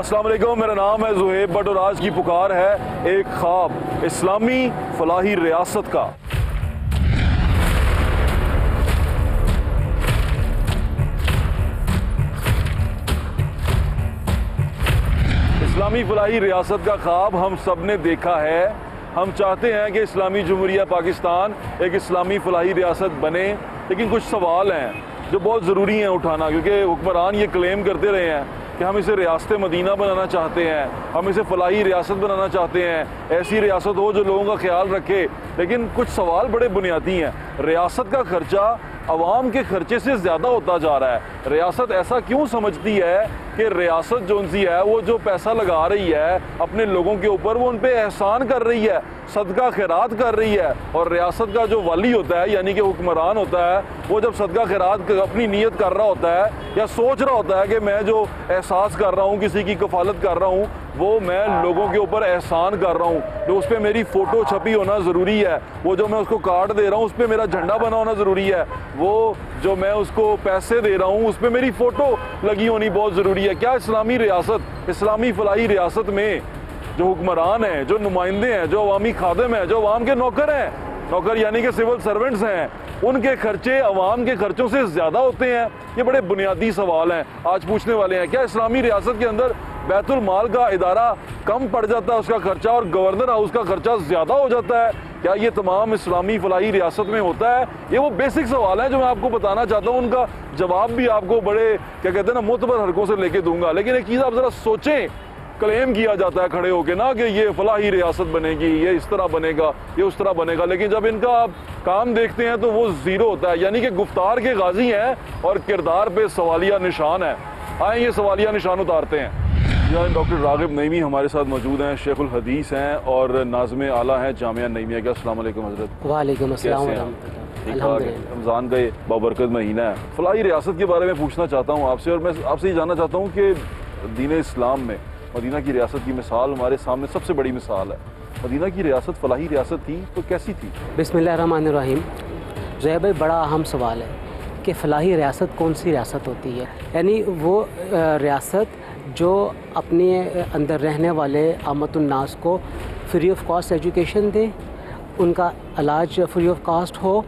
अस्सलाम वालेकुम, मेरा नाम है ज़ुहैब भट्ट और आज की पुकार है एक ख्वाब इस्लामी फलाही रियासत का। इस्लामी फलाही रियासत का ख्वाब हम सब ने देखा है। हम चाहते हैं कि इस्लामी जमहूरिया पाकिस्तान एक इस्लामी फलाही रियासत बने, लेकिन कुछ सवाल हैं जो बहुत ज़रूरी हैं उठाना, क्योंकि हुक्मरान ये क्लेम करते रहे हैं कि हम इसे रियासत मदीना बनाना चाहते हैं, हम इसे फलाही रियासत बनाना चाहते हैं, ऐसी रियासत हो जो लोगों का ख्याल रखे। लेकिन कुछ सवाल बड़े बुनियादी हैं। रियासत का खर्चा अवाम के खर्चे से ज़्यादा होता जा रहा है। रियासत ऐसा क्यों समझती है कि रियासत जो सी है वो जो पैसा लगा रही है अपने लोगों के ऊपर, वो उन पर एहसान कर रही है, सदका खैरात कर रही है। और रियासत का जो वाली होता है यानी कि हुक्मरान होता है, वो जब सदका खैरात अपनी नीयत कर रहा होता है या सोच रहा होता है कि मैं जो एहसास कर रहा हूँ, किसी की कफालत कर रहा हूँ, वो मैं लोगों के ऊपर एहसान कर रहा हूँ, तो उस पर मेरी फ़ोटो छपी होना ज़रूरी है, वो जो मैं उसको कार्ड दे रहा हूँ उस पर मेरा झंडा बना होना ज़रूरी है, वो जो मैं उसको पैसे दे रहा हूँ उस पर मेरी फ़ोटो लगी होनी बहुत ज़रूरी है। क्या इस्लामी रियासत, इस्लामी फलाही रियासत में जो हुक्मरान हैं, जो नुमाइंदे हैं, जो अवामी खादिम हैं, जो अवाम के नौकर हैं, नौकर यानी कि सिविल सर्वेंट्स हैं, उनके खर्चे अवाम के खर्चों से ज़्यादा होते हैं? ये बड़े बुनियादी सवाल हैं, आज पूछने वाले हैं। क्या इस्लामी रियासत के अंदर बैतुल माल का इदारा कम पड़ जाता है उसका खर्चा और गवर्नर हाउस का खर्चा ज़्यादा हो जाता है? क्या ये तमाम इस्लामी फलाही रियासत में होता है? ये वो बेसिक सवाल हैं जो मैं आपको बताना चाहता हूँ। उनका जवाब भी आपको बड़े क्या कहते हैं ना मोतबर हरकों से लेके दूंगा। लेकिन एक चीज़ आप ज़रा सोचें, क्लेम किया जाता है खड़े होके ना कि ये फलाही रियासत बनेगी, ये इस तरह बनेगा, ये उस तरह बनेगा, लेकिन जब इनका आप काम देखते हैं तो वो ज़ीरो होता है। यानी कि गुफ्तार के गाजी हैं और किरदार पे सवालिया निशान है। आए ये सवालिया निशान उतारते हैं। यहाँ डॉक्टर रागिब नईमी हमारे साथ मौजूद हैं, शेखुल हदीस हैं और नाज़िम आला हैं जामिया नईमिया का। अस्सलाम वालेकुम हज़रत। वालेकुम अस्सलाम। रमज़ान का ये बाबरकत महीना है। फलाही रियासत के बारे में पूछना चाहता हूँ आपसे, और मैं आपसे ये जानना चाहता हूँ कि दीन इस्लाम में मदीना की रियासत की मिसाल हमारे सामने सबसे बड़ी मिसाल है। मदीना की रियासत फलाही रियासत थी तो कैसी थी? बिस्मिल्लाहिर्रहमानिर्रहीम। ज़ुहैब भाई, बड़ा अहम सवाल है कि फ़लाही रियासत कौन सी रियासत होती है। यानी वो रियासत जो अपने अंदर रहने वाले आमतुन्नास को फ्री ऑफ कॉस्ट एजुकेशन दे, उनका इलाज फ्री ऑफ कॉस्ट हो,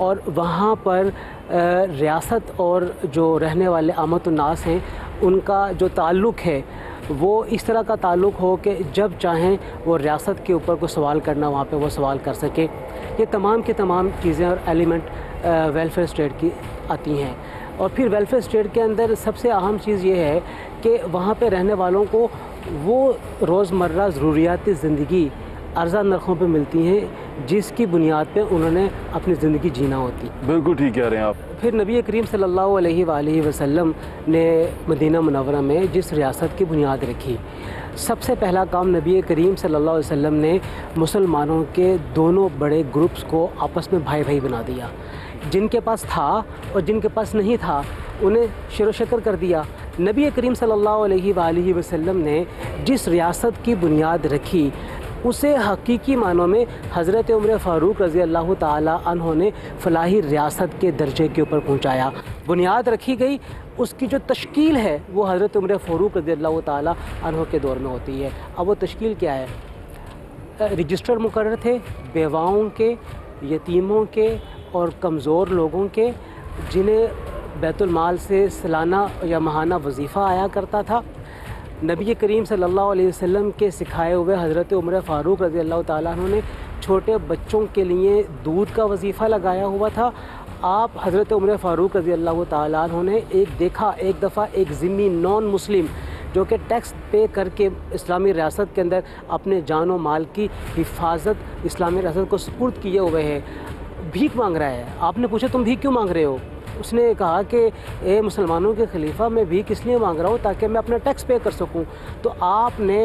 और वहाँ पर रियासत और जो रहने वाले आमतुन्नास हैं उनका जो ताल्लुक़ है वो इस तरह का ताल्लुक़ हो कि जब चाहें वो रियासत के ऊपर कोई सवाल करना वहाँ पे वो सवाल कर सके। ये तमाम की तमाम चीज़ें और एलिमेंट वेलफेयर स्टेट की आती हैं। और फिर वेलफेयर स्टेट के अंदर सबसे अहम चीज़ ये है कि वहाँ पे रहने वालों को वो रोज़मर्रा ज़रूरियाती ज़िंदगी अर्ज़ा नरखों पे मिलती हैं जिसकी बुनियाद पे उन्होंने अपनी ज़िंदगी जीना होती। बिल्कुल ठीक कह रहे हैं आप। फिर नबी करीम सल्लल्लाहु अलैहि वसल्लम ने मदीना मुनव्वरा में जिस रियासत की बुनियाद रखी, सबसे पहला काम नबी करीम सल्लल्लाहु अलैहि वसल्लम ने मुसलमानों के दोनों बड़े ग्रुप्स को आपस में भाई भाई बना दिया। जिनके पास था और जिनके पास नहीं था उन्हें शेर शकर कर दिया। नबी करीम सल्लल्लाहु अलैहि वसल्लम ने जिस रियासत की बुनियाद रखी उसे हकीकी मानों में हज़रत उमर फ़ारूक रज़ी अल्लाह ताला अन्हो ने फ़लाही रियासत के दर्जे के ऊपर पहुँचाया। बुनियाद रखी गई, उसकी जो तश्कील है वो हज़रत उमर फ़ारूक रज़ी अल्लाह ताला अन्हो के दौर में होती है। अब वो तश्कील क्या है? रजिस्टर मुकर्रर थे बेवाओं के, यतीमों के और कमज़ोर लोगों के, जिन्हें बैतुल माल से सालाना या माहाना वजीफ़ा आया करता था। नबी करीम सल्लल्लाहु अलैहि वसल्लम के सिखाए हुए हज़रत उमर फ़ारूक रज़ी अल्लाह ताला अन्हु ने छोटे बच्चों के लिए दूध का वजीफ़ा लगाया हुआ था। आप हज़रत उमर फ़ारूक रज़ी अल्लाह ताला अन्हु ने एक दफ़ा एक ज़िम्मी नॉन मुस्लिम जो कि टैक्स पे करके इस्लामी रियासत के अंदर अपने जान और माल की हिफाजत इस्लामी रियासत को सुपुर्द किए हुए है, भीख मांग रहा है। आपने पूछा तुम भीख क्यों मांग रहे हो? उसने कहा कि ए मुसलमानों के खलीफा मैं भीख इसलिए मांग रहा हूँ ताकि मैं अपना टैक्स पे कर सकूँ। तो आपने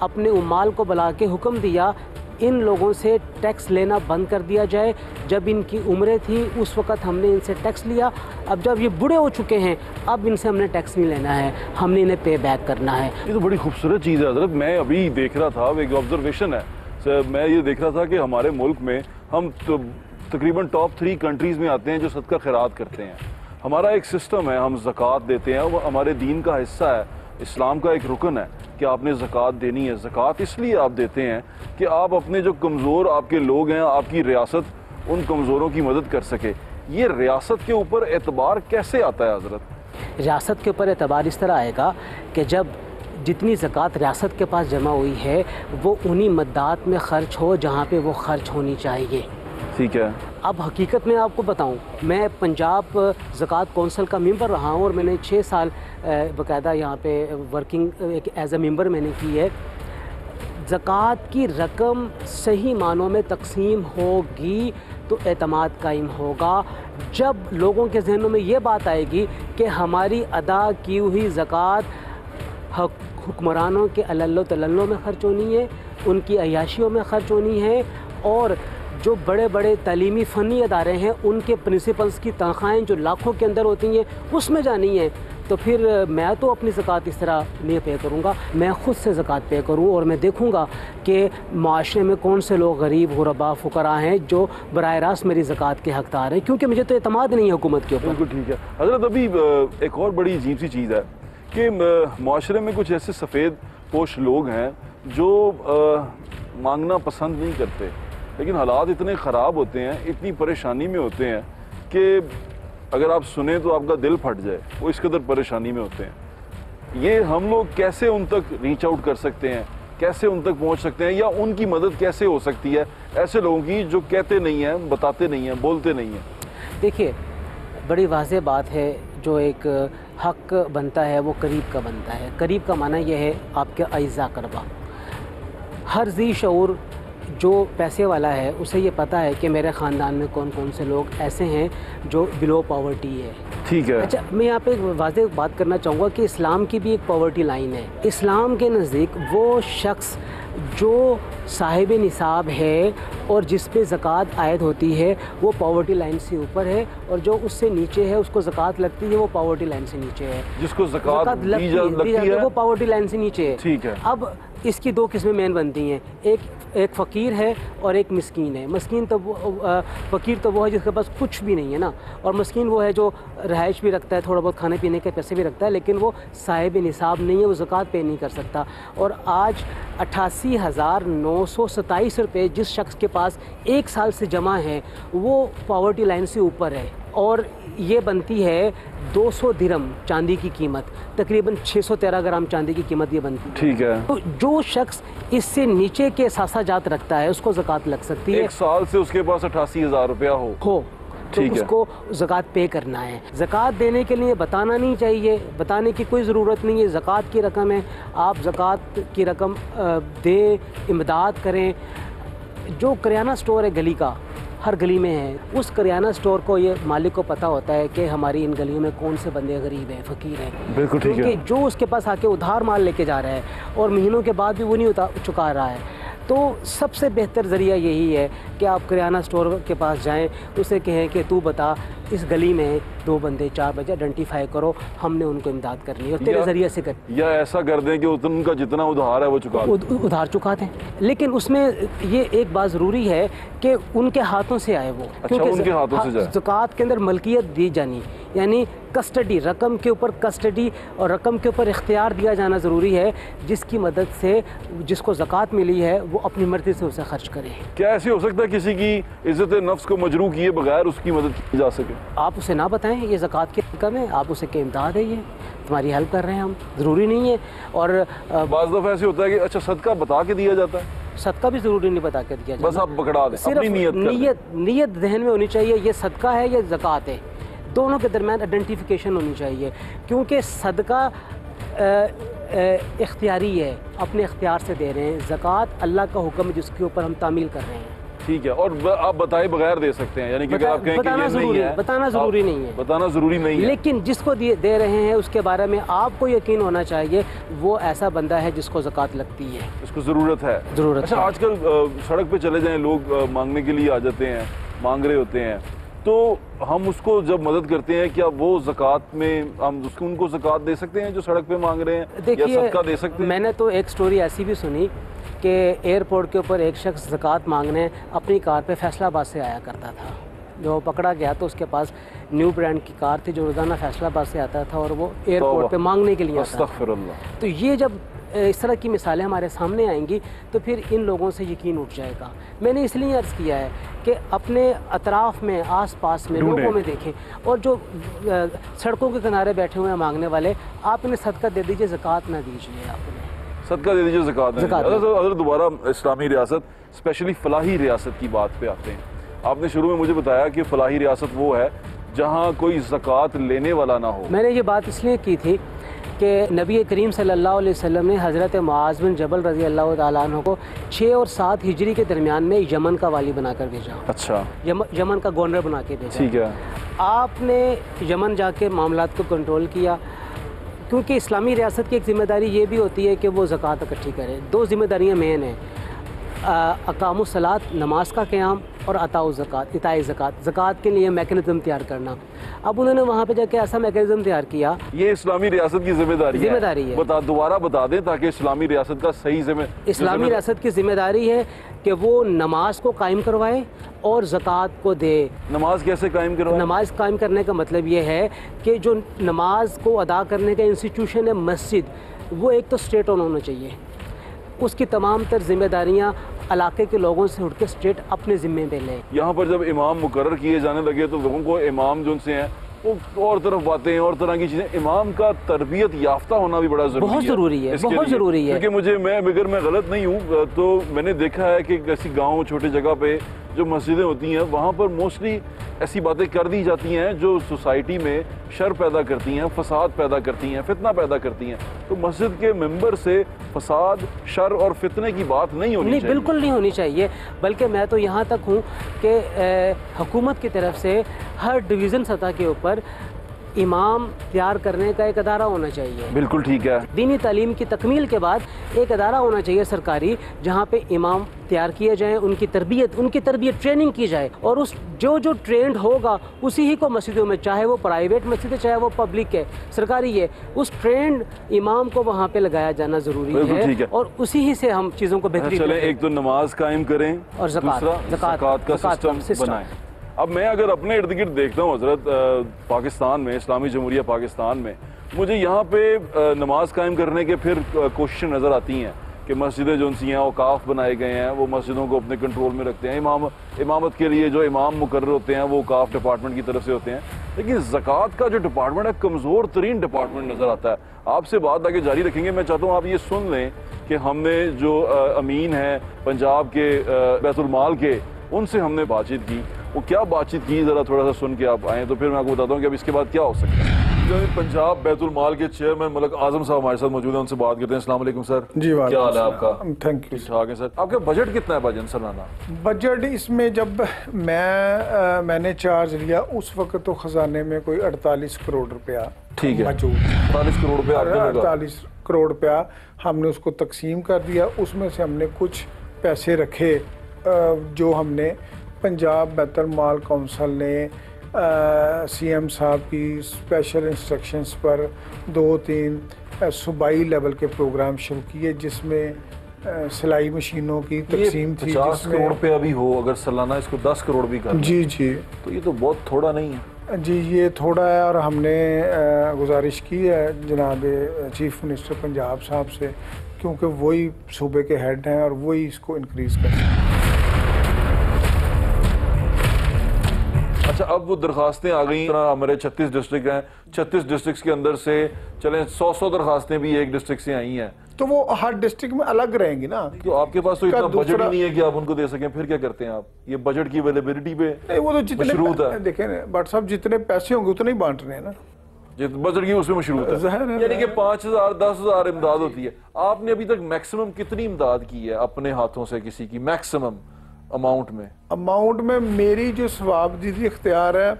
अपने उम्माल को बुला के हुक्म दिया इन लोगों से टैक्स लेना बंद कर दिया जाए। जब इनकी उम्रें थी उस वक़्त हमने इनसे टैक्स लिया, अब जब ये बूढ़े हो चुके हैं अब इनसे हमने टैक्स नहीं लेना है, हमने इन्हें पे बैक करना है। ये तो बड़ी खूबसूरत चीज़ है हज़रत। मैं अभी देख रहा था, एक ऑब्जर्वेशन है, मैं ये देख रहा था कि हमारे मुल्क में हम तकरीबन टॉप 3 कंट्रीज़ में आते हैं जो सदका खैरात करते हैं। हमारा एक सिस्टम है, हम ज़कात देते हैं, वो हमारे दीन का हिस्सा है, इस्लाम का एक रुकन है। कि आपने ज़कात देनी है। ज़कात इसलिए आप देते हैं कि आप अपने जो कमज़ोर आपके लोग हैं, आपकी रियासत उन कमज़ोरों की मदद कर सके। ये रियासत के ऊपर एतबार कैसे आता है हज़रत? रियासत के ऊपर एतबार इस तरह आएगा कि जब जितनी ज़कात रियासत के पास जमा हुई है वो उन्हीं मद्दात में ख़र्च हो जहाँ पे वो ख़र्च होनी चाहिए। ठीक है। अब हकीकत में आपको बताऊं, मैं पंजाब ज़कात कौंसल का मेंबर रहा हूं और मैंने 6 साल बाकायदा यहाँ पे वर्किंग एक एज ए मेंबर मैंने की है। ज़कात की रकम सही मानों में तकसीम होगी तो एतमाद कायम होगा। जब लोगों के जहनों में ये बात आएगी कि हमारी अदा की हुई ज़कात हुक्मरानों के अल्लो तल्लो में ख़र्च होनी है, उनकी अयाशियों में ख़र्च होनी है, और जो बड़े बड़े तालीमी फ़नी अदारे हैं उनके प्रिंसिपल्स की तनख्वाहें जो लाखों के अंदर होती हैं उसमें जानी है, तो फिर मैं तो अपनी ज़कात इस तरह नहीं पे करूँगा। मैं ख़ुद से ज़कात पे करूँ और मैं देखूँगा कि माशरे में कौन से लोग गरीब गुरबा फ़ुकरा हैं जो बराह रास्त मेरी ज़कात के हक़दार हैं, क्योंकि मुझे तो एतमाद नहीं है हुकूमत के ऊपर। बिल्कुल ठीक है हज़रत। अभी एक और बड़ी अजीब सी चीज़ है कि माशरे में कुछ ऐसे सफ़ेद पोश लोग हैं जो मांगना पसंद नहीं करते, लेकिन हालात इतने ख़राब होते हैं, इतनी परेशानी में होते हैं कि अगर आप सुने तो आपका दिल फट जाए, वो इस कदर परेशानी में होते हैं। ये हम लोग कैसे उन तक रीच आउट कर सकते हैं, कैसे उन तक पहुंच सकते हैं, या उनकी मदद कैसे हो सकती है ऐसे लोगों की जो कहते नहीं हैं, बताते नहीं हैं, बोलते नहीं हैं? देखिए, बड़ी वाज़ेह बात है, जो एक हक़ बनता है वो करीब का बनता है। करीब का माना यह है आपके अइज़ा करबा। हर ज़ी शऊर जो पैसे वाला है उसे ये पता है कि मेरे ख़ानदान में कौन कौन से लोग ऐसे हैं जो बिलो पॉवर्टी है। ठीक है। अच्छा, मैं यहाँ पे एक वाज़ेह बात करना चाहूँगा कि इस्लाम की भी एक पॉवर्टी लाइन है। इस्लाम के नज़दीक वो शख्स जो साहिब निसाब है और जिस पे ज़कात आयद होती है वो पॉवर्टी लाइन से ऊपर है, और जो उससे नीचे है उसको ज़कात लगती है वो पॉवर्टी लाइन से नीचे है। जिसको ज़कात लगती है वो पॉवर्टी लाइन से नीचे है। ठीक है। अब इसकी दो किस्में मेन बनती हैं, एक फ़कीर है और एक मिस्कीन है। मस्कीन तो फ़कीर तो वो है जिसके पास कुछ भी नहीं है ना, और मस्कीन वो है जो रहाइश भी रखता है, थोड़ा बहुत खाने पीने के पैसे भी रखता है, लेकिन वो साहिब निसाब नहीं है, वो ज़कात पे नहीं कर सकता। और आज 88,927 रुपये जिस शख्स के पास 1 साल से जमा है वो पॉवर्टी लाइन से ऊपर है, और ये बनती है 200 दिरहम चांदी की कीमत, तकरीबन 613 ग्राम चांदी की कीमत ये बनती है। ठीक है। तो जो शख्स इससे नीचे के सासाजात रखता है उसको ज़कात लग सकती है। 1 साल से उसके पास 88,000 रुपया हो तो उसको ज़कात पे करना है। ज़कात देने के लिए बताना नहीं चाहिए, बताने की कोई ज़रूरत नहीं है। ज़कात की रकम है, आप ज़कात की रकम दें, इमदाद करें। जो करियाना स्टोर है गली का, हर गली में है, उस करियाना स्टोर को ये मालिक को पता होता है कि हमारी इन गलियों में कौन से बंदे गरीब हैं, फ़कीर हैं। बिल्कुल ठीक है। क्योंकि जो उसके पास आके उधार माल लेके जा रहा है और महीनों के बाद भी वो नहीं चुका रहा है, तो सबसे बेहतर ज़रिया यही है कि आप किराना स्टोर के पास जाएं, उसे कहें कि तू बता इस गली में 2 बंदे 4 बजे आइडेंटिफाई करो, हमने उनको इमदाद करनी है और तेरे ज़रिए से कर, या ऐसा कर दें कि उनका जितना उधार है वो चुका दें। उधार चुका दें। लेकिन उसमें ये एक बात ज़रूरी है कि उनके हाथों से आए वो। अच्छा, क्योंकि उनके हाथों से जाए। ज़कात के अंदर मलकियत दी जानी, यानी कस्टडी, रकम के ऊपर कस्टडी और रकम के ऊपर इख्तियार दिया जाना ज़रूरी है, जिसकी मदद से जिसको ज़कात मिली है वो अपनी मर्ज़ी से उसे खर्च करे। क्या ऐसे हो सकता है किसी की इज़्ज़त नफ्स को मजरूह किए बगैर उसकी मदद की जा सके? आप उसे ना बताएं ये ज़कात की रकम है, आप उसे के इमदाद है, ये तुम्हारी हेल्प कर रहे हैं हम, ज़रूरी नहीं है। और बाज़ दफ़ा ऐसे होता है कि अच्छा सदका बता के दिया जाता है, सदका भी ज़रूरी नहीं बता के दिया जाता, बस आप पकड़ा दें, अपनी नीयत जहन में होनी चाहिए, ये सदका है या ज़कात है, दोनों के दरमियान आइडेंटिफिकेशन होनी चाहिए। क्योंकि सदका इख्तियारी है, अपने इख्तियार से दे रहे हैं, ज़कात अल्लाह का हुक्म है जिसके ऊपर हम तामील कर रहे हैं। ठीक है। और आप बताए बगैर दे सकते हैं, यानी कि अगर आप कहें कि ये नहीं है, बताना ज़रूरी नहीं है, बताना ज़रूरी नहीं है, लेकिन जिसको दे रहे हैं उसके बारे में आपको यकीन होना चाहिए वो ऐसा बंदा है जिसको ज़कात लगती है, इसको ज़रूरत है। अच्छा, आजकल सड़क पे चले जाएं, लोग मांगने के लिए आ जाते हैं, मांग रहे होते हैं, तो हम उसको जब मदद करते हैं क्या वो ज़कात में हम उनको ज़कात दे सकते हैं जो सड़क पे मांग रहे हैं? देखिए, या सदका दे सकते हैं? मैंने तो एक स्टोरी ऐसी भी सुनी कि एयरपोर्ट के ऊपर एक शख्स ज़कात मांगने अपनी कार पे फैसलाबाद से आया करता था। जो पकड़ा गया तो उसके पास न्यू ब्रांड की कार थी जो रोज़ाना फैसलाबाद से आता था और वो एयरपोर्ट पे मांगने के लिए आता था। तो ये जब इस तरह की मिसालें हमारे सामने आएंगी तो फिर इन लोगों से यकीन उठ जाएगा। मैंने इसलिए अर्ज़ किया है कि अपने अतराफ़ में, आस पास में लोगों में देखें, और जो सड़कों के किनारे बैठे हुए हैं मांगने वाले, आप इन्हें सदका दे दीजिए, ज़कात ना दीजिए, आप उन्हें सदका दे दीजिए, ज़कात ना दीजिए। अगर दोबारा इस्लामी रियासत, स्पेशली फ़लाही रियासत की बात पे आते हैं, आपने शुरू में मुझे बताया कि फ़लाही रियासत वो है जहाँ कोई ज़कात लेने वाला ना हो। मैंने ये बात इसलिए की थी कि नबी करीम सल्लल्लाहु अलैहि वसल्लम ने हज़रत मुआज़ बिन जबल रज़ी अल्लाह तआला अन्हु को 6 और 7 हिजरी के दरमियान में यमन का वाली बनाकर भेजा। अच्छा। यमन का गवर्नर बना के भेजा। ठीक है। आपने यमन जाके मामलात को कंट्रोल किया, क्योंकि इस्लामी रियासत की एक ज़िम्मेदारी ये भी होती है कि वो ज़कात इकट्ठी करे। 2 ज़िम्मेदारियाँ मेन हैं, अकामुस्सलात, नमाज का क़याम, और अताउ ज़कात, इताए ज़कात, ज़कात के लिए मैकेनिज़्म तैयार करना। अब उन्होंने वहाँ पे जाके ऐसा मैकेनिज़्म तैयार किया। ये इस्लामी रियासत की ज़िम्मेदारी है। दोबारा बता दें ताकि इस्लामी रियासत का सही इस्लामी रियासत की ज़िम्मेदारी है कि वो नमाज को कायम करवाए और ज़कात को दे। नमाज कैसे कायम करवाए? नमाज कायम करने का मतलब ये है कि जो नमाज को अदा करने का इंस्टीट्यूशन है मस्जिद, वो एक तो स्टेट ओन होना चाहिए, उसकी तमाम तर जिम्मेदारियाँ इलाके के लोगों से उठ के स्टेट अपने ज़िम्मे पे लें। यहाँ पर जब इमाम मुकर्रर किए जाने लगे तो लोगों को इमाम जो उनसे हैं वो और तरफ बातें और तरह की चीज़ें, इमाम का तरबियत याफ्ता होना भी बड़ा ज़रूरी है। बहुत ज़रूरी है, बहुत ज़रूरी है। क्योंकि अगर मैं गलत नहीं हूँ तो मैंने देखा है कि ऐसी गाँव, छोटी जगह पे जो मस्जिदें होती हैं वहाँ पर मोस्टली ऐसी बातें कर दी जाती हैं जो सोसाइटी में शर पैदा करती हैं, फसाद पैदा करती हैं, फितना पैदा करती हैं। तो मस्जिद के मेंबर से फसाद, शर और फितने की बात नहीं होनी चाहिए। बिल्कुल नहीं होनी चाहिए। बल्कि मैं तो यहाँ तक हूँ कि हुकूमत की तरफ से हर डिवीज़न सतह के ऊपर इमाम तैयार करने का एक अदारा होना चाहिए। बिल्कुल ठीक है। दीनी तालीम की तकमील के बाद एक अदारा होना चाहिए सरकारी, जहाँ पे इमाम तैयार किए जाएं, उनकी तरबियत ट्रेनिंग की जाए, और उस जो ट्रेंड होगा उसी ही को मस्जिदों में, चाहे वो प्राइवेट मस्जिद है, चाहे वो पब्लिक है, सरकारी है, उस ट्रेंड इमाम को वहाँ पे लगाया जाना ज़रूरी है, और उसी ही से हम चीज़ों को बेहतरीन चलें। एक तो नमाज कायम करें और ज़कात का सिस्टम बनाएं। अब मैं अगर अपने इर्द गिर्द देखता हूँ हज़रत, पाकिस्तान में, इस्लामी जमहूरिया पाकिस्तान में, मुझे यहाँ पे नमाज कायम करने के फिर कोशिशें नज़र आती हैं कि मस्जिदें जो सी हैं औकाफ बनाए गए हैं, वो मस्जिदों को अपने कंट्रोल में रखते हैं। इमामत के लिए जो इमाम मुकर्रर होते हैं वो औकाफ डिपार्टमेंट की तरफ से होते हैं, लेकिन ज़कात का जो डिपार्टमेंट है कमज़ोर तरीन डिपार्टमेंट नज़र आता है। आपसे बात आगे जारी रखेंगे। मैं चाहता हूँ आप ये सुन लें कि हमने जो अमीन हैं पंजाब के बैतुल माल के, उनसे हमने बातचीत की। वो क्या बातचीत की, ज़रा थोड़ा सा सुन के आप आएँ तो फिर मैं आपको बताता हूँ कि अब इसके बाद क्या हो सकता है। जो पंजाब बैतुल माल के चेयरमैन मलक आजम साहब हमारे साथ मौजूद हैं, उनसे बात करते हैं। अस्सलाम वालेकुम सर। जी, क्या हाल है आपका? Thank you. ठीक है सर। आपका बजट कितना है भाईजान सालाना? बजट इसमें जब मैंने चार्ज लिया उस वक्त तो खजाने में कोई 48 करोड़ रुपया मौजूद। 48 करोड़ रुपया? 48 करोड़ रुपया हमने उसको तकसीम कर दिया। उसमें से हमने कुछ पैसे रखे जो हमने पंजाब बैतुल माल काउंसिल ने सीएम साहब की स्पेशल इंस्ट्रक्शंस पर 2-3 सूबाई लेवल के प्रोग्राम शुरू किए, जिसमें सिलाई मशीनों की तकसीम थी। 50 करोड़ रुपया अभी हो, अगर सालाना इसको 10 करोड़ भी कर, जी तो ये तो बहुत थोड़ा नहीं है। जी, ये थोड़ा है, और हमने गुजारिश की है जनाब चीफ मिनिस्टर पंजाब साहब से, क्योंकि वही सूबे के हेड हैं और वही इसको इंक्रीज़ कर सकते हैं। अच्छा, अब वो दरखास्तें आ गई, हमारे 36 डिस्ट्रिक्ट हैं, 36 डिस्ट्रिक्ट के अंदर से चलें 100 दरखास्तें भी एक डिस्ट्रिक्ट से आई हैं, तो वो हर डिस्ट्रिक्ट में अलग रहेंगी ना। तो आपके पास तो इतना बजट ही नहीं है कि आप उनको दे सकें, फिर क्या करते हैं आप? ये बजट की अवेलेबिलिटी पे नहीं, वो तो जितने देखें बट साहब, जितने पैसे होंगे उतने ही बांट रहे हैं ना, बजट की उसमें मशरूत है। यानी कि 5000 10,000 इमदाद होती है। आपने अभी तक मैक्सिमम कितनी इमदाद की है अपने हाथों से किसी की? मैक्सिमम अमाउंट में मेरी जो सवाबदीदी इख्तियार है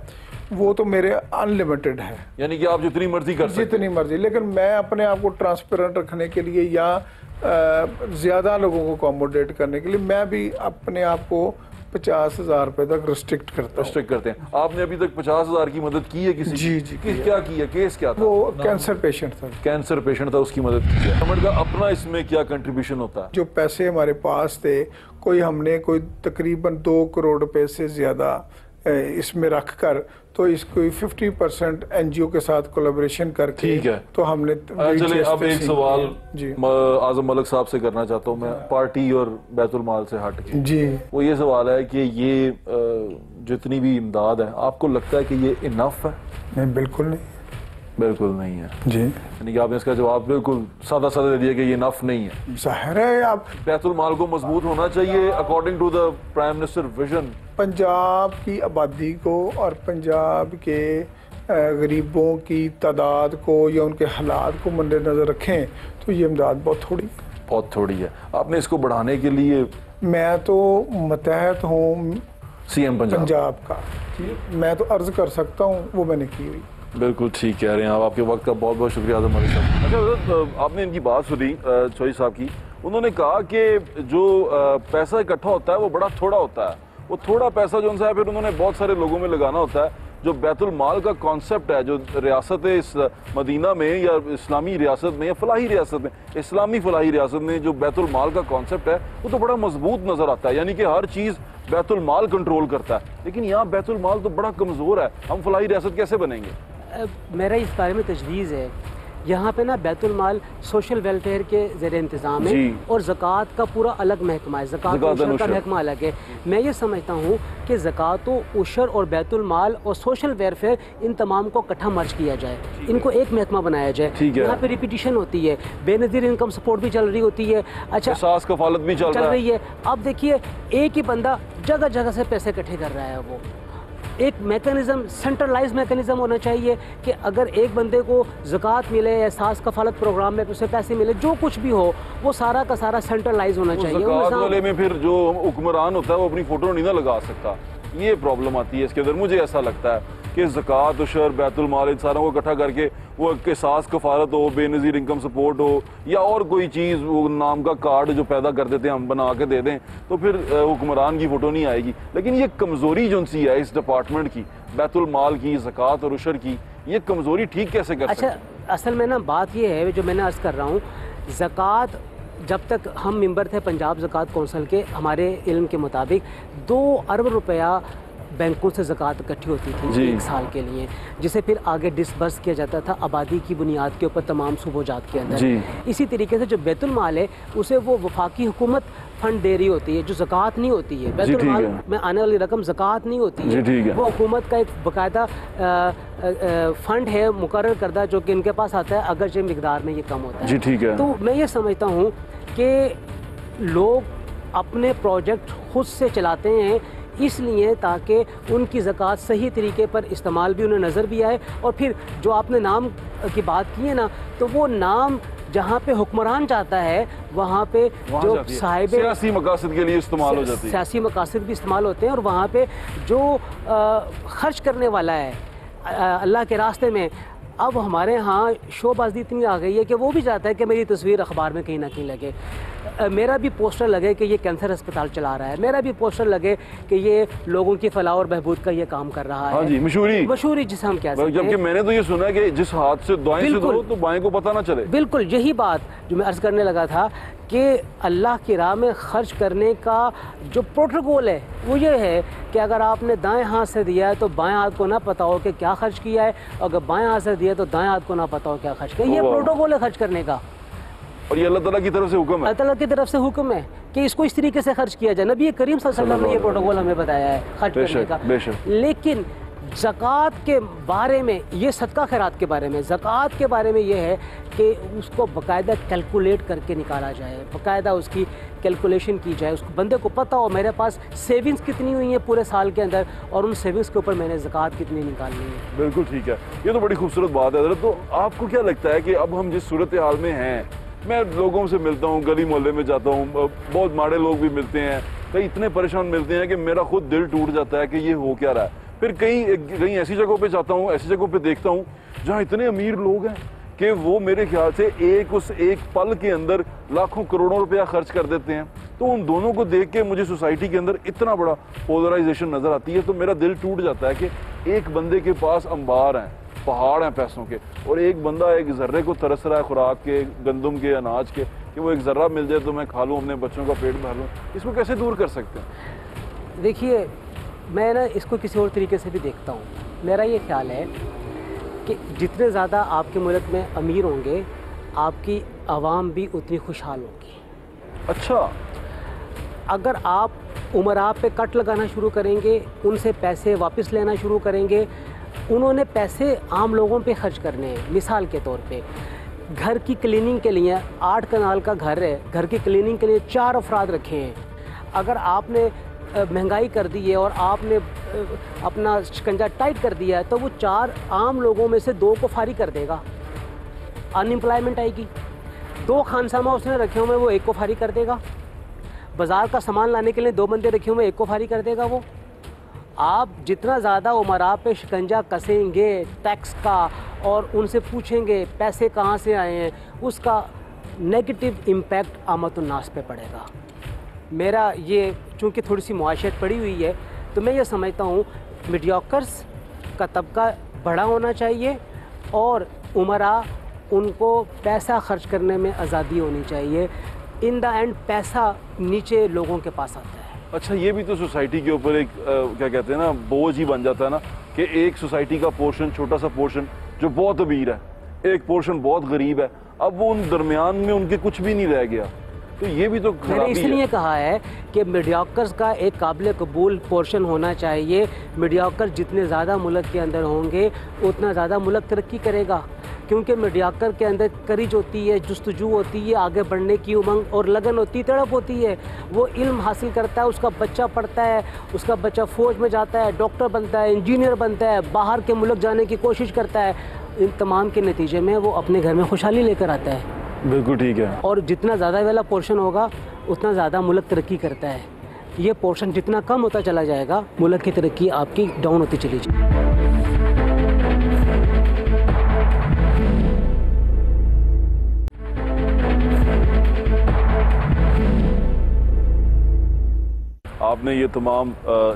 वो तो मेरे अनलिमिटेड है, यानी कि आप जितनी मर्जी कर सकते, जितनी मर्जी। लेकिन मैं अपने आप को ट्रांसपेरेंट रखने के लिए या ज़्यादा लोगों को अकोमोडेट करने के लिए मैं भी अपने आप को 50,000 रुपए तक रिस्ट्रिक्ट करते हैं। आपने अभी तक 50,000 की मदद की है किसी? जी। क्या की है? केस क्या था? वो कैंसर पेशेंट था, उसकी मदद की है। गवर्नमेंट का अपना इसमें क्या कंट्रीब्यूशन होता है? जो पैसे हमारे पास थे, कोई तकरीबन 2 करोड़ रुपए से ज़्यादा इसमें रख कर, तो इसको 50% NGO के साथ कोलैबोरेशन करके ठीक है। तो हमने चलिए अब एक सवाल जी आजम मलिक साहब से करना चाहता हूँ मैं, पार्टी और बैतुल माल से हट के। जी वो ये सवाल है कि ये जितनी भी इमदाद है, आपको लगता है कि ये इनफ है? नहीं, बिल्कुल नहीं। बिल्कुल नहीं है जी, यानी कि आपने इसका जवाब बिल्कुल सादा सादा दे दिया कि ये इनफ नहीं है। जाहिर है आप बैतुल माल को मजबूत होना चाहिए according to the prime minister vision. Punjab की आबादी को और पंजाब के गरीबों की तादाद को या उनके हालात को मद्देनज़र रखें तो ये इमदाद बहुत थोड़ी है। आपने इसको बढ़ाने के लिए, मैं तो मतहत हूँ CM पंजाब का, मैं तो अर्ज कर सकता हूँ, वो मैंने की हुई। बिल्कुल ठीक कह रहे हैं आप, आपके वक्त का बहुत बहुत शुक्रिया आजम मलिक साहब। अच्छा, आपने इनकी बात सुनी चौधरी साहब की, उन्होंने कहा कि जो पैसा इकट्ठा होता है वो बड़ा थोड़ा होता है, वो थोड़ा पैसा जो है फिर उन्होंने बहुत सारे लोगों में लगाना होता है। जो बैतुल माल का कॉन्सेप्ट है, जो रियासत इस मदीना में या इस्लामी रियासत में या फलाही रियासत में, इस्लामी फलाही रियासत में जो बैतुल माल का कॉन्सेप्ट है वो तो बड़ा मजबूत नज़र आता है, यानी कि हर चीज़ बैतुल माल कंट्रोल करता है। लेकिन यहाँ बैतुल माल तो बड़ा कमज़ोर है, हम फलाही रियासत कैसे बनेंगे? मेरा इस बारे में तजवीज़ है, यहाँ पे ना बैतुल माल सोशल वेलफेयर के ज़ेर इंतज़ाम है और ज़कात का पूरा अलग महकमा है, ज़कात और उशर का महकमा अलग है। मैं ये समझता हूँ कि ज़कात और उशर और बैतुल माल और सोशल वेलफेयर इन तमाम को इकट्ठा मर्ज किया जाए, इनको एक महकमा बनाया जाए। यहाँ पे रिपीटिशन होती है, बेनज़ीर इनकम सपोर्ट भी चल रही होती है, अच्छा एहसास कफालत भी चल रही है। अब देखिए एक ही बंदा जगह जगह से पैसे इकट्ठे कर रहा है, वो एक मैकेनिज़्म, सेंट्रलाइज मैकेनिज़्म होना चाहिए कि अगर एक बंदे को ज़कात मिले, एहसास कफालत प्रोग्राम में उसे पैसे मिले, जो कुछ भी हो वो सारा का सारा सेंट्रलाइज होना चाहिए। ज़कात वाले में फिर जो हुक्मरान होता है वो अपनी फ़ोटो नहीं ना लगा सकता, ये प्रॉब्लम आती है इसके अंदर। मुझे ऐसा लगता है कि ज़कात, उशर, बैतुल माल इन सारों को इकट्ठा करके वो एहसास कफालत हो, बेनज़ीर इनकम सपोर्ट हो या और कोई चीज़, वो नाम का कार्ड जो पैदा कर देते हैं हम बना के दे दें, तो फिर हुक्मरान की फ़ोटो नहीं आएगी। लेकिन ये कमज़ोरी जो सी है इस डिपार्टमेंट की, बैतुल माल की, ज़कात और उशर की, ये कमज़ोरी ठीक कैसे कर सकते हैं? अच्छा, असल में ना बात ये है जो मैंने अर्ज़ कर रहा हूँ, ज़कात जब तक हम मेंबर थे पंजाब ज़कात कौंसिल के, हमारे इल्म के मुताबिक 2 अरब रुपया बैंकों से ज़कात इकट्ठी होती थी एक साल के लिए, जिसे फिर आगे डिसबर्स किया जाता था आबादी की बुनियाद के ऊपर तमाम सूबोजात के अंदर। इसी तरीके से जो बैतुल माल है उसे वो वफाकी हुकूमत फंड दे रही होती है, जो ज़कात नहीं होती है। बैतुल माल में आने वाली रकम ज़कात नहीं होती है, वो हुकूमत का एक बाकायदा फंड है मुकर्रर करदा, जो कि इनके पास आता है, अगरचे मिकदार में ये कम होता है। ठीक है। तो मैं ये समझता हूँ कि लोग अपने प्रोजेक्ट खुद से चलाते हैं इसलिए ताकि उनकी ज़कात सही तरीके पर इस्तेमाल भी उन्हें नज़र भी आए, और फिर जो आपने नाम की बात की है ना, तो वो नाम जहाँ पे हुक्मरान चाहता है वहाँ पे जो साहिब सियासी मकासद के लिए इस्तेमाल हो जाती है, सियासी मकासद भी इस्तेमाल होते हैं, और वहाँ पे जो खर्च करने वाला है अल्लाह के रास्ते में, अब हमारे यहाँ शोबाजी इतनी आ गई है कि वो भी चाहता है कि मेरी तस्वीर अखबार में कहीं ना कहीं लगे, मेरा भी पोस्टर लगे कि ये कैंसर अस्पताल चला रहा है, मेरा भी पोस्टर लगे कि ये लोगों की फलाह और बहबूद का ये काम कर रहा है। हाँ जी, मशहूरी जिसे हम कह सकते हैं। जबकि मैंने तो ये सुना है कि जिस हाथ से दुआएं से दो तो बाएं को पता ना चले। बिल्कुल यही बात जो मैं अर्ज करने लगा था कि अल्लाह की राह में खर्च करने का जो प्रोटोकॉल है वो ये है कि अगर आपने दाएं हाथ से दिया है तो बाएं हाथ को ना पता हो कि क्या खर्च किया है, अगर बाएं हाथ से दिया तो दाएं हाथ को ना पता हो क्या खर्च किया। ये प्रोटोकॉल है खर्च करने का, और ये अल्लाह ताला की तरफ से हुक्म है। अल्लाह ताला की तरफ से हुक्म है कि इसको इस तरीके से खर्च किया जाए। नबी करीम सल्लल्लाहु अलैहि वसल्लम ने ये प्रोटोकॉल हमें बताया है खर्च करने का। लेकिन ज़कात के बारे में, ये सदका खैरात के बारे में, ज़कात के बारे में ये है कि उसको बाकायदा कैलकुलेट करके निकाला जाए, बाकायदा उसकी कैलकुलेशन की जाए, उसको बंदे को पता हो मेरे पास सेविंग्स कितनी हुई है पूरे साल के अंदर और उन सेविंग्स के ऊपर मैंने ज़कात कितनी निकालनी है। बिल्कुल ठीक है, ये तो बड़ी खूबसूरत बात है। तो आपको क्या लगता है कि अब हम जिस सूरत हाल में हैं, मैं लोगों से मिलता हूँ, गली मोहल्ले में जाता हूँ, बहुत माड़े लोग भी मिलते हैं, कई इतने परेशान मिलते हैं कि मेरा खुद दिल टूट जाता है कि ये हो क्या रहा है। फिर कहीं ऐसी जगहों पे जाता हूँ, ऐसी जगहों पे देखता हूँ जहाँ इतने अमीर लोग हैं कि वो मेरे ख्याल से एक पल के अंदर लाखों करोड़ों रुपया खर्च कर देते हैं। तो उन दोनों को देख के मुझे सोसाइटी के अंदर इतना बड़ा पोलराइजेशन नज़र आती है, तो मेरा दिल टूट जाता है कि एक बंदे के पास अंबार हैं, पहाड़ हैं पैसों के, और एक बंदा एक ज़र्रे को तरस रहा है खुराक के, गंदम के, अनाज के, कि वो एक ज़र्रा मिल जाए तो मैं खा लूँ, अपने बच्चों का पेट भर लूँ। इसको कैसे दूर कर सकते हैं? देखिए, मैं ना इसको किसी और तरीके से भी देखता हूँ। मेरा ये ख्याल है कि जितने ज़्यादा आपके मुल्क में अमीर होंगे, आपकी आवाम भी उतनी खुशहाल होगी। अच्छा, अगर आप उमरा पे कट लगाना शुरू करेंगे, उनसे पैसे वापस लेना शुरू करेंगे, उन्होंने पैसे आम लोगों पे खर्च करने हैं। मिसाल के तौर पे घर की क्लीनिंग के लिए 8 कनाल का घर है, घर की क्लीनिंग के लिए 4 अफराद रखे हैं। अगर आपने महंगाई कर दी है और आपने अपना शिकंजा टाइट कर दिया है, तो वो 4 आम लोगों में से 2 को फारिग कर देगा, अनएम्प्लॉयमेंट आएगी। 2 खानसामा उसने रखे हुए, वो 1 को फारिग कर देगा। बाज़ार का सामान लाने के लिए 2 बंदे रखे हुए, 1 को फारिग कर देगा वो। आप जितना ज़्यादा उमरा पे शिकंजा कसेंगे टैक्स का और उनसे पूछेंगे पैसे कहाँ से आए हैं, उसका नेगेटिव इम्पैक्ट आमतुन्नास पे पड़ेगा। मेरा ये चूँकि थोड़ी सी मुआशरत पड़ी हुई है, तो मैं ये समझता हूँ मीडियोकर्स का तबका बड़ा होना चाहिए और उमरा उनको पैसा खर्च करने में आज़ादी होनी चाहिए। इन द एंड पैसा नीचे लोगों के पास आता है। अच्छा, ये भी तो सोसाइटी के ऊपर एक क्या कहते हैं ना, बोझ ही बन जाता है ना, कि एक सोसाइटी का पोर्शन, छोटा सा पोर्शन जो बहुत अमीर है, एक पोर्शन बहुत गरीब है, अब वो उन दरमियान में उनके कुछ भी नहीं रह गया। तो ये भी तो मैंने इसलिए कहा है कि मीडियोकर्स का एक काबिल कबूल पोर्शन होना चाहिए। मीडियोकर जितने ज़्यादा मुल्क के अंदर होंगे, उतना ज़्यादा मुल्क तरक्की करेगा, क्योंकि मीडियोकर के अंदर करीज होती है, जुस्तजू होती है, आगे बढ़ने की उमंग और लगन होती है, तड़प होती है। वो इल्म हासिल करता है, उसका बच्चा पढ़ता है, उसका बच्चा फ़ौज में जाता है, डॉक्टर बनता है, इंजीनियर बनता है, बाहर के मुल्क जाने की कोशिश करता है। इन तमाम के नतीजे में वो अपने घर में खुशहाली लेकर आता है। बिल्कुल ठीक है। और जितना ज़्यादा वाला पोर्शन होगा, उतना ज़्यादा मुल्क तरक्की करता है। ये पोर्शन जितना कम होता चला जाएगा, मुल्क की तरक्की आपकी डाउन होती चली जाएगी। आपने ये तमाम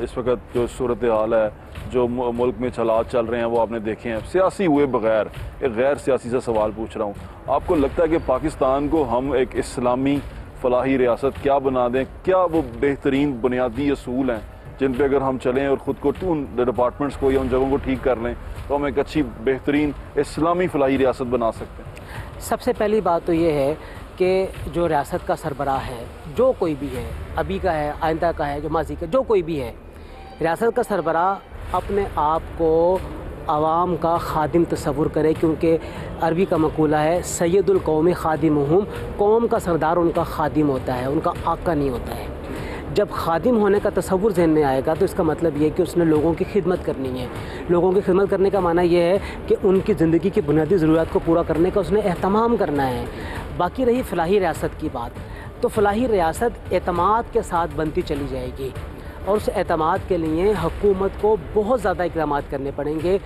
इस वक्त जो सूरत हाल है, जो मुल्क में हालात चल रहे हैं, वो आपने देखे हैं। सियासी हुए बगैर एक गैर सियासी सा सवाल पूछ रहा हूँ, आपको लगता है कि पाकिस्तान को हम एक इस्लामी फलाही रियासत क्या बना दें? क्या वो बेहतरीन बुनियादी असूल हैं जिन पे अगर हम चलें और ख़ुद को उन डिपार्टमेंट्स को या उन जगहों को ठीक कर लें, तो हम एक अच्छी बेहतरीन इस्लामी फलाही रियासत बना सकते हैं? सबसे पहली बात तो ये है कि जो रियासत का सरबराह है, जो कोई भी है, अभी का है, आइंदा का है, जो माजी का, जो कोई भी है, रियासत का सरबराह अपने आप को आवाम का खादिम तस्वुर करे, क्योंकि अरबी का मकूला है सैयदुल कौमी खादिमुहुम, कौम का सरदार उनका खादिम होता है, उनका आका नहीं होता है। जब खादिम होने का तस्वुर जहन में आएगा, तो इसका मतलब ये है कि उसने लोगों की खिदमत करनी है। लोगों की खिदमत करने का माना ये है कि उनकी ज़िंदगी की बुनियादी ज़रूरत को पूरा करने का उसने एहतमाम करना है। बाकी रही फलाही रियासत की बात, तो फलाही रियासत एतमाद के साथ बनती चली जाएगी और उस एतमाद के लिए हुकूमत को बहुत ज़्यादा इक़दामात करने पड़ेंगे।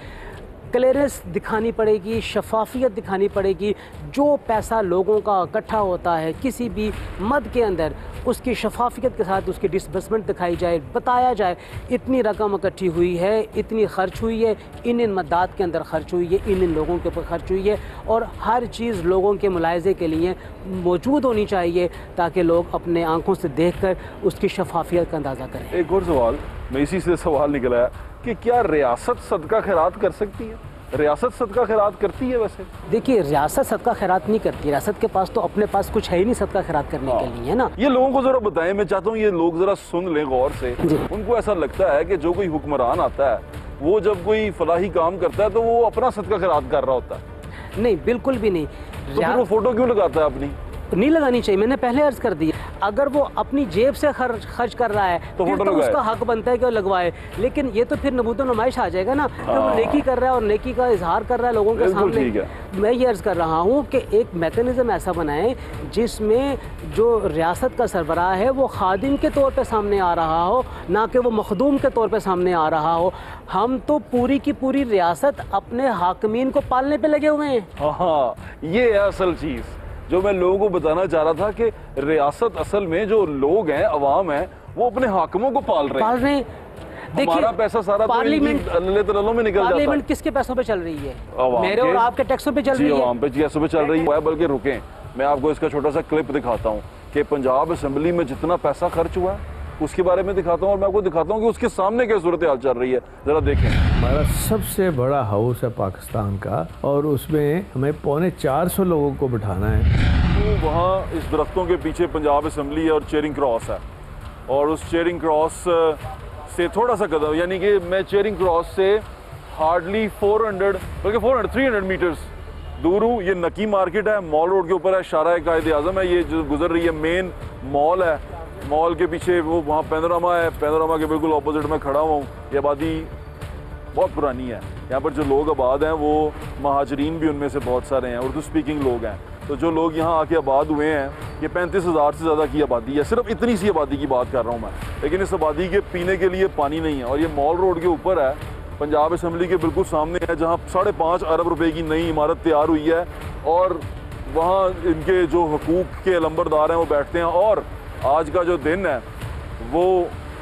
क्लियरेंस दिखानी पड़ेगी, शफाफियत दिखानी पड़ेगी। जो पैसा लोगों का इकट्ठा होता है किसी भी मद के अंदर, उसकी शफाफियत के साथ उसकी डिसबर्समेंट दिखाई जाए, बताया जाए इतनी रकम इकट्ठी हुई है, इतनी खर्च हुई है, इन मद्दात के अंदर खर्च हुई है, इन लोगों के ऊपर खर्च हुई है, और हर चीज़ लोगों के मुलायजे के लिए मौजूद होनी चाहिए ताकि लोग अपने आँखों से देख कर उसकी शफाफियत का अंदाज़ा करें। एक और सवाल, मैं इसी से सवाल निकला है कि क्या रियासत सदका खैरात कर सकती है? रियासत सदका खैरात करती है? वैसे देखिए, रियासत सदका खैरात नहीं करती। रियासत के पास तो अपने पास कुछ है ही नहीं सदका खैरात करने के लिए, है ना। ये लोगों को जरा बताएं, मैं चाहता हूँ ये लोग जरा सुन लें गौर से। उनको ऐसा लगता है कि जो कोई हुक्मरान आता है, वो जब कोई फलाही काम करता है तो वो अपना सदका खैरात कर रहा होता है। नहीं, बिल्कुल भी नहीं। तो फिर वो फोटो क्यों लगाता है अपनी? नहीं लगानी चाहिए, मैंने पहले अर्ज कर दिया। अगर वो अपनी जेब से खर्च कर रहा है तो उसका हक बनता है कि वो लगवाए, लेकिन ये तो फिर नबूत नुमाइश आ जाएगा ना कि वो नेकी कर रहा है और नेकी का इजहार कर रहा है लोगों के सामने। मैं ये अर्ज कर रहा हूँ कि एक मैकेनिज्म ऐसा बनाए जिसमें जो रियासत का सरबराह है वो खादिम के तौर पे सामने आ रहा हो, ना कि वो मखदूम के तौर पे सामने आ रहा हो। हम तो पूरी की पूरी रियासत अपने हाकिमीन को पालने पे लगे हुए हैं। हाँ, ये है असल चीज़ जो मैं लोगों को बताना चाह रहा था कि रियासत असल में जो लोग हैं, अवाम है, वो अपने हाकिमों को पाल रहे हैं। हमारा पैसा सारा पार्लियामेंट में निकल जाता है। पार्लियामेंट किसके पैसों पे चल रही है? मेरे और आपके टैक्सों पे चल रही है। अवाम पे टैक्सों पे चल रही है। बल्कि रुकें, मैं आपको इसका छोटा सा क्लिप दिखाता हूँ कि पंजाब असेंबली में जितना पैसा खर्च हुआ है उसके बारे में दिखाता हूँ और मैं आपको दिखाता हूँ कि उसके सामने क्या सूरत हाल चल रही है, ज़रा देखें। हमारा सबसे बड़ा हाउस है पाकिस्तान का और उसमें हमें 450 लोगों को बिठाना है। तो वहाँ इस दरख्तों के पीछे पंजाब असम्बली है और चेयरिंग क्रॉस है, और उस चेयरिंग क्रॉस से थोड़ा सा कदम, यानी कि मैं चेयरिंग क्रॉस से हार्डली 300 मीटर्स दूर हूँ। ये नकी मार्केट है, मॉल रोड के ऊपर है, शारा कायद आज़म है, ये जो गुजर रही है मेन मॉल है। मॉल के पीछे वो वहाँ पैनोरामा है, पैनोरामा के बिल्कुल ऑपोजिट में खड़ा हुआ हूँ। ये आबादी बहुत पुरानी है, यहाँ पर जो लोग आबाद हैं वो महाजरीन भी उनमें से बहुत सारे हैं, उर्दू स्पीकिंग लोग हैं। तो जो लोग यहाँ आके आबाद हुए हैं, ये 35,000 से ज़्यादा की आबादी है, सिर्फ इतनी सी आबादी की बात कर रहा हूँ मैं। लेकिन इस आबादी के पीने के लिए पानी नहीं है, और ये मॉल रोड के ऊपर है, पंजाब असम्बली के बिल्कुल सामने है, जहाँ 5.5 अरब रुपए की नई इमारत तैयार हुई है, और वहाँ इनके जो हकूक़ के अलंबरदार हैं वो बैठते हैं। और आज का जो दिन है वो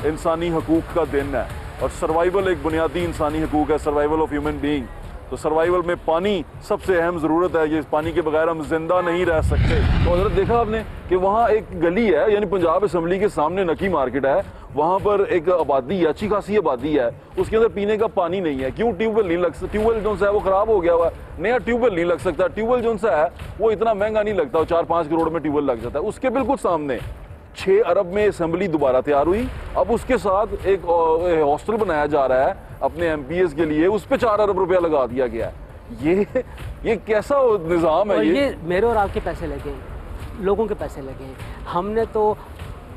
इंसानी हकूक़ का दिन है, और सर्वाइवल एक बुनियादी इंसानी हकूक़ है, सर्वाइवल ऑफ ह्यूमन बीइंग। तो सर्वाइवल में पानी सबसे अहम ज़रूरत है, ये पानी के बगैर हम जिंदा नहीं रह सकते। तो हज़रत देखा आपने कि वहाँ एक गली है, यानी पंजाब असम्बली के सामने नकी मार्केट है, वहाँ पर एक आबादी है, अच्छी खासी आबादी है, उसके अंदर पीने का पानी नहीं है। क्यों? ट्यूबवेल नहीं लग सकता, ट्यूबवेल जो सा है वो ख़राब हो गया हुआ है, नया ट्यूबवेल नहीं लग सकता। ट्यूबवेल जो सा है वो इतना महंगा नहीं लगता, 4-5 करोड़ में ट्यूबवेल लग जाता है। उसके बिल्कुल सामने 6 अरब में असम्बली दोबारा तैयार हुई, अब उसके साथ एक हॉस्टल बनाया जा रहा है अपने MPs के लिए, उस पर 4 अरब रुपया लगा दिया गया है। ये कैसा निज़ाम है? ये मेरे और आपके पैसे लगे हैं, लोगों के पैसे लगे हैं। हमने तो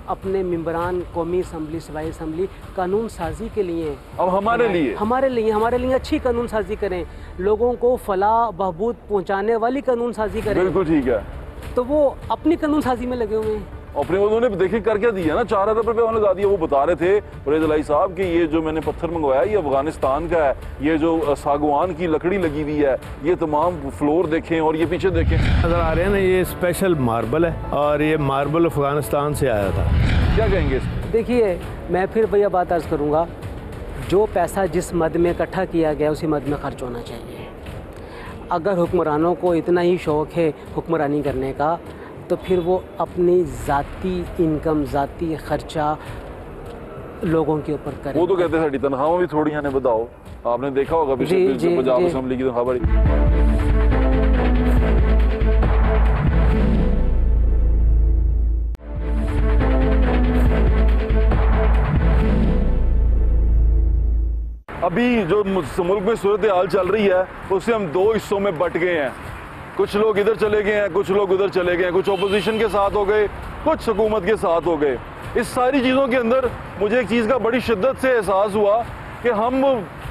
अपने मेंबरान कौमी असम्बली, सूबाई असम्बली कानून साजी के लिए, अब हमारे लिए अच्छी कानून साजी करें, लोगों को फलाह बहबूद पहुँचाने वाली कानून साजी करें। बिल्कुल ठीक है। तो वो अपनी कानून साजी में लगे हुए हैं। अपने उन्होंने देखे कर क्या दिया ना, 4 अरब रुपये उन्होंने लगा दिया। वो बता रहे थे फरेज अलाई साहब कि ये जो मैंने पत्थर मंगवाया ये अफगानिस्तान का है, ये जो सागवान की लकड़ी लगी हुई है, ये तमाम फ्लोर देखें और ये पीछे देखें नजर आ रहे हैं ना, ये स्पेशल मार्बल है और ये मार्बल अफगानिस्तान से आया था। क्या कहेंगे इसमें? देखिए, मैं फिर भैया बात अर्ज़ करूँगा, जो पैसा जिस मद में इकट्ठा किया गया उसी मद में खर्च होना चाहिए। अगर हुक्मरानों को इतना ही शौक़ है हुक्मरानी करने का, तो फिर वो अपनी ज़ाती इनकम, ज़ाती खर्चा लोगों के ऊपर करें। वो तो कहते हैं साड़ी तनख्वाह भी थोड़ी ने बताओ, आपने देखा होगा पिछले पंजाब असम्बली की तनख्वाह बड़ी। अभी जो मुल्क में सूरत हाल चल रही है उससे हम 2 हिस्सों में बट गए हैं। कुछ लोग इधर चले गए हैं, कुछ लोग उधर चले गए हैं, कुछ ओपोजिशन के साथ हो गए, कुछ हुकूमत के साथ हो गए। इस सारी चीज़ों के अंदर मुझे एक चीज़ का बड़ी शिद्दत से एहसास हुआ कि हम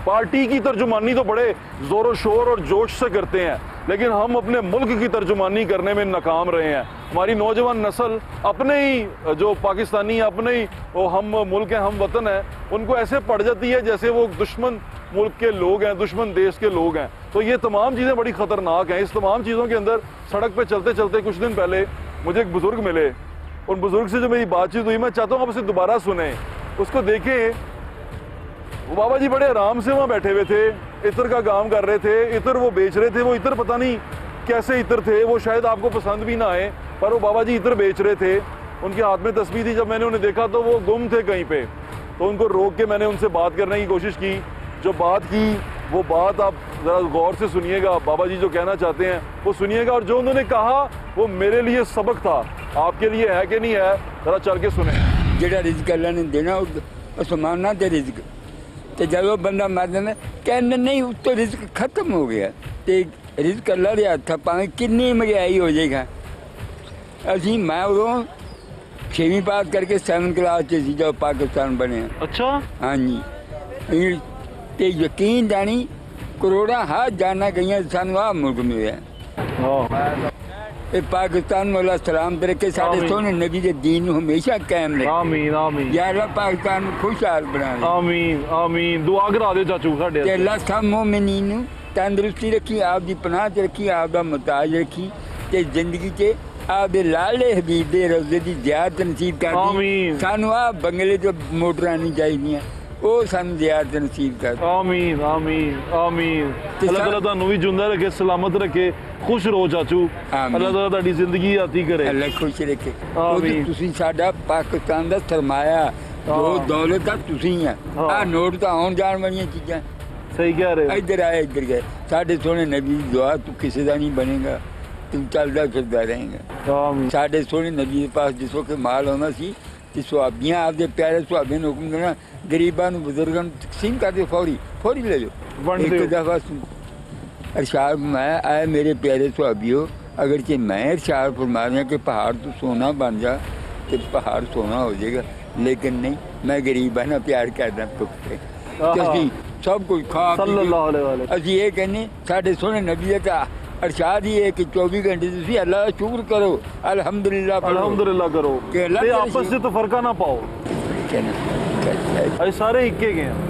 पार्टी की तर्जुमानी तो बड़े ज़ोर शोर और जोश से करते हैं, लेकिन हम अपने मुल्क की तर्जुमानी करने में नाकाम रहे हैं। हमारी नौजवान नस्ल अपने ही जो पाकिस्तानी अपने ही वो हम मुल्क हैं, हम वतन हैं, उनको ऐसे पड़ जाती है जैसे वो दुश्मन मुल्क के लोग हैं, दुश्मन देश के लोग हैं। तो ये तमाम चीज़ें बड़ी ख़तरनाक हैं। इस तमाम चीज़ों के अंदर सड़क पे चलते चलते कुछ दिन पहले मुझे एक बुज़ुर्ग मिले, उन बुज़ुर्ग से जो मेरी बातचीत हुई मैं चाहता हूँ आप उसे दोबारा सुने, उसको देखें। वो बाबा जी बड़े आराम से वहाँ बैठे हुए थे, इत्र का काम कर रहे थे, इत्र वो बेच रहे थे। वो इत्र पता नहीं कैसे इत्र थे, वो शायद आपको पसंद भी ना आए, पर वो बाबा जी इत्र बेच रहे थे। उनके हाथ में तस्बीह थी। जब मैंने उन्हें देखा तो वो गुम थे कहीं पे, तो उनको रोक के मैंने उनसे बात करने की कोशिश की। जो बात की वो बात आप ज़रा गौर से सुनिएगा, बाबा जी जो कहना चाहते हैं वो सुनिएगा, और जो उन्होंने कहा वो मेरे लिए सबक था। आपके लिए है कि नहीं है, ज़रा चल के सुने। ਜਿਹੜਾ ਰਿਜ਼ਕ ਅੱਲਾ ਨੇ ਦੇਣਾ ਉਹ ਸਮਾਨਾ ਤੇ ਰਿਜ਼ਕ ਤੇ ਜਦੋਂ ਬੰਦਾ ਮਰ ਜਾਂਦਾ ਕਹਿੰਦੇ ਨਹੀਂ ਉੱਤੋਂ ਰਿਜ਼ਕ ਖਤਮ ਹੋ ਗਿਆ ਤੇ ਰਿਜ਼ਕ ਅੱਲਾ ਦੇ ਹੱਥ ਆ, ਭਾਵੇਂ ਕਿੰਨੀ ਮਹਿੰਗਾਈ ਹੋ ਜਾਏਗਾ। ਅਸੀਂ ਮੈਂ ਉਦੋਂ 6ਵੀਂ ਪਾਸ ਕਰਕੇ 7 ਕਲਾਸ 'ਚ ਸੀ ਜਦੋਂ ਪਾਕਿਸਤਾਨ ਬਣਿਆ। अच्छा ਹਾਂਜੀ ਤੇ ਯਕੀਨ ਜਾਣੀ ਕਰੋੜਾਂ ਹੱਥ ਜਾਨਾਂ ਗਈਆਂ, ਸਾਨੂੰ ਆਹ ਮੁਲਕ ਮਿਲਿਆ। ਇਹ ਪਾਕਿਸਤਾਨ ਮੌਲਾ ਸਲਾਮ ਤਰੀਕੇ ਸਾਡੇ ਸੋਹਣੇ ਨਬੀ ਦੇ ਦੀਨ ਨੂੰ ਹਮੇਸ਼ਾ ਕਾਇਮ ਰੱਖੇ। आमीन आमीन ਯਾ ਅੱਲਾ ਪਾਕਿਸਤਾਨ ਨੂੰ ਖੁਸ਼ਹਾਲ ਬਣਾ ਦੇ। आमीन आमीन दुआ करा दे चाचू साडे ਤੇ ਅੱਲਾ ਸਭ ਮੋਮਿਨੀਨ ਨੂੰ ਤੰਦਰੁਸਤੀ ਰੱਖੀ, ਆਪ ਦੀ ਪਨਾਹ 'ਚ ਰੱਖੀ, ਆਪ ਦਾ ਮੁਹਤਾਜ ਰੱਖੀ ਤੇ ਜ਼ਿੰਦਗੀ 'ਚ ਆਪ ਦੇ ਲਾਲੇ ਹਬੀਬ ਦੇ ਰੌਜ਼ੇ ਦੀ ਜ਼ਿਆਰਤ ਨਸੀਬ ਕਰ ਦੀ। ਆਮੀਨ। ਸਾਨੂੰ ਆਹ ਬੰਗਲੇ 'ਚ ਮੋਟਰਾਂ ਨਹੀਂ ਚਾਹੀਦੀਆਂ, ਉਹ ਸਾਨੂੰ ਜ਼ਿਆਰਤ ਨਸੀਬ ਕਰ। आमीन आमीन आमीन। ते अल्लाह सा- ताला ਤੁਹਾਨੂੰ ਵੀ ਜਿੰਦਾ ਰੱਖੇ, ਸਲਾਮਤ ਰੱਖੇ, ਖੁਸ਼ ਰਹੋ ਚਾਚੂ। ਆਮੀਨ। ਅੱਲਾਹ ਤਾਲਾ ਤੁਹਾਡੀ ਜ਼ਿੰਦਗੀ ਆਤੀ ਕਰੇ। ਅੱਲਾ ਖੁਸ਼ ਰੱਖੇ। ਆਮੀਨ। ਤੁਸੀਂ ਸਾਡਾ ਪਾਕਿਸਤਾਨ ਦਾ ਸਰਮਾਇਆ, ਜੋ ਦੌਲਤ ਆ ਤੁਸੀਂ ਆ ਹਾਂ। ਆ ਨੋਟ ਤਾਂ ਆਉਣ ਜਾਣ ਵਾਲੀਆਂ ਚੀਜ਼ਾਂ सही कह रहे हो ਇੱਧਰ ਆਏ ਇੱਧਰ ਗਏ ਸਾਡੇ ਸੋਹਣੇ ਨਬੀ ਦੀ ਦੁਆ ਤੂੰ ਕਿਸੇ ਦਾ ਨਹੀਂ ਬਣੇਗਾ ਤੂੰ ਚੱਲਦਾ ਫਿਰਦਾ ਰਹੇਗਾ आमीन ਸਾਡੇ ਸੋਹਣੇ ਨਬੀ ਦੇ ਪਾਸ ਜਿਸ ਵਕਤ ਮਾਲ ਆਉਂਦਾ ਸੀ ਤੇ ਸੁਹਾਬੀਆਂ ਆਪਦੇ ਪਿਆਰੇ ਸੁਹਾਬੀਆਂ ਨੂੰ ਹੁਕਮ ਦੇਣਾ ਗਰੀਬਾਂ ਨੂੰ ਬਜ਼ੁਰਗਾਂ ਨੂੰ ਤਕਸੀਮ ਕਰ ਦਿਓ ਫੌਰੀ ਲੈ ਜਾਓ ਵੰਡ ਇੱਕ ਦਿਓ। ਦਫਾ अरशाद मैं आए मेरे प्यारे सुहाबियों अगर कि मैं इरशाद फरमा रहा कि पहाड़ तो सोना बन जा तो पहाड़ सोना हो जाएगा लेकिन नहीं मैं गरीब है ना प्यार करना तुख पे ਅਸੀਂ सब कुछ खा सल्लल्लाहु अलैहि वसल्लम ਅਸੀਂ ਇਹ ਕਹਿੰਦੇ ਸਾਡੇ ਸੋਹਣੇ ਨਬੀ ਦਾ अरशाद ही है कि 24 घंटे ਤੁਸੀਂ अल्लाह का शुक्र करो अल्हम्दुलिल्लाह पढ़ो। अल्हम्दुलिल्लाह करो कि अल्लाह ते तेरे आपस से- से तो फर्का ना पाओ कहना अरे सारे इक्के के हैं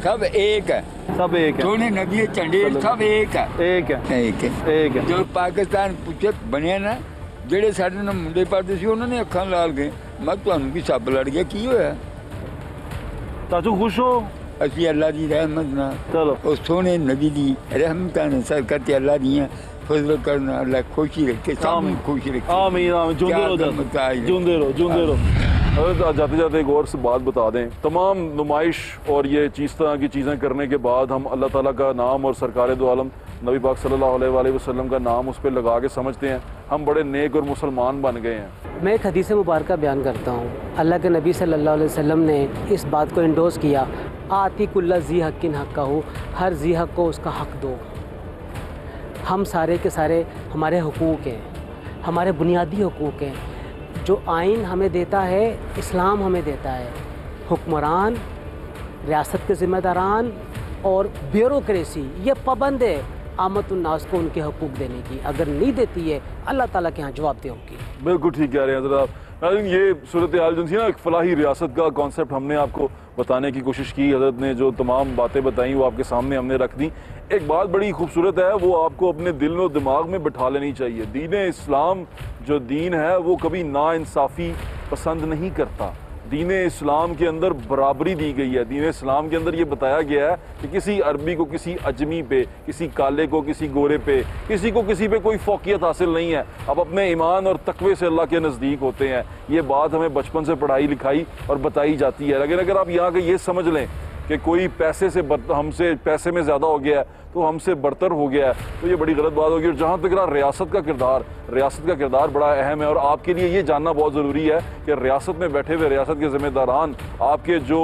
सब एक है सब एक है सोने नबी झंडे सब एक है एक है एक है एक है जो पाकिस्तान पुछत ਬਣਿਆ ਨਾ ਜਿਹੜੇ ਸਾਡੇ ਨਾਲ ਮੁੰਡੇ ਪੜਦੇ ਸੀ ਉਹਨਾਂ ਨੇ ਅੱਖਾਂ ਲਾਲ ਗਏ ਮੈਂ ਤੁਹਾਨੂੰ ਕੀ ਸੱਪ ਲੜ ਗਿਆ ਕੀ ਹੋਇਆ चाचू खुश हो ਅਸੀਂ ਅੱਲਾ ਦੀ ਰਹਿਮਤ ਨਾਲ चलो ਉਹ ਸੋਹਣੇ ਨਬੀ ਦੀ ਰਹਿਮਤਾਂ ਨਾਲ ਸਰਕਤ ਤੇ ਅੱਲਾ ਦੀਆਂ फजल करना अल्लाह खुशी रखे सब आमीन। खुश रखे आमीन आमीन जूंदे क्या रहो अज़मत आई है। जूंदे रहो जूंदे रहो अगर जाते जाते एक और से बात बता दें तमाम नुमाइश और ये चीज़ तरह की चीज़ें करने के बाद हम अल्लाह ताला का नाम और सरकार दो आलम नबी पाक सल्लल्लाहु अलैहि वसल्लम का नाम उस पर लगा के समझते हैं हम बड़े नेक और मुसलमान बन गए हैं। मैं एक हदीस मुबारक बयान करता हूँ। अल्लाह के नबी सल्लल्लाहु अलैहि वसल्लम ने इस बात को इंडोर्स किया, आती कुल्ला जी हक़्क़िन हक़्क़हू, हर जी हक़ को उसका हक़ दो। हम सारे के सारे हमारे हुकूक़ हैं, हमारे बुनियादी हुकूक़ हैं जो आइन हमें देता है, इस्लाम हमें देता है। हुक्मरान, रियासत के ज़िम्मेदारान और ब्यूरोक्रेसी ये पाबंद है आमतुन्नास को उनके हुकूक देने की। अगर नहीं देती है अल्लाह ताला के यहाँ जवाब दे होगी। बिल्कुल ठीक कह रहे हैं हज़रत आप। आई थिंक ये सूरत हाल जो थी ना एक फलाही रियासत का कॉन्सेप्ट हमने आपको बताने की कोशिश की। हज़रत ने जो तमाम बातें बताई वो आपके सामने हमने रख दी। एक बात बड़ी खूबसूरत है वो आपको अपने दिल और दिमाग में बिठा लेनी चाहिए। दीन इस्लाम जो दीन है वो कभी नाइंसाफ़ी पसंद नहीं करता। दीन इस्लाम के अंदर बराबरी दी गई है। दीन इस्लाम के अंदर ये बताया गया है कि किसी अरबी को किसी अजमी पे, किसी काले को किसी गोरे पे, किसी को किसी पे कोई फ़ौक़ियत हासिल नहीं है। अब अपने ईमान और तक़वे से अल्लाह के नज़दीक होते हैं। ये बात हमें बचपन से पढ़ाई लिखाई और बताई जाती है। लेकिन अगर आप यहाँ के ये समझ लें कि कोई पैसे से हमसे पैसे में ज़्यादा हो गया है तो हमसे बरतर हो गया है तो ये बड़ी गलत बात होगी। और जहाँ तक रहा रियासत का किरदार बड़ा अहम है और आपके लिए ये जानना बहुत ज़रूरी है कि रियासत में बैठे हुए रियासत के ज़िम्मेदारान आपके जो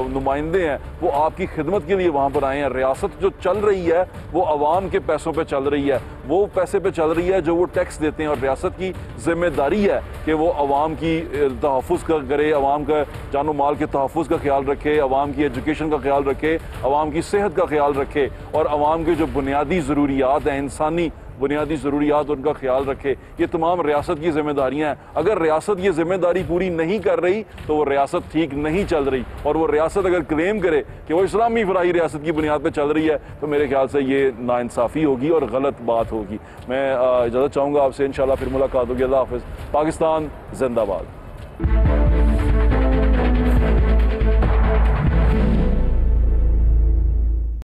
नुमाइंदे हैं वो आपकी खिदमत के लिए वहाँ पर आए हैं। रियासत जो चल रही है वो आवाम के पैसों पर चल रही है, वो पैसे पे चल रही है जो वो टैक्स देते हैं। और रियासत की ज़िम्मेदारी है कि वो आवाम की तहफ़्फ़ुज़ करे, आवाम का जानो माल के तहफ़्फ़ुज़ का ख्याल रखे, आवाम की एजुकेशन का ख्याल रखे, आवाम की सेहत का ख्याल रखे और आवाम के जो बुनियादी ज़रूरियात हैं, इंसानी बुनियादी ज़रूरियात उनका ख्याल रखे। ये तमाम रियासत की ज़िम्मेदारियाँ हैं। अगर रियासत ये ज़िम्मेदारी पूरी नहीं कर रही तो वो रियासत ठीक नहीं चल रही। और वो रियासत अगर क्लेम करे कि वो इस्लामी फलाही रियासत की बुनियाद पर चल रही है तो मेरे ख्याल से ये नाइंसाफ़ी होगी और गलत बात होगी। मैं इजाज़त चाहूँगा आपसे, इंशाल्लाह फिर मुलाकात होगी। अल्लाह हाफ़िज़। पाकिस्तान जिंदाबाद।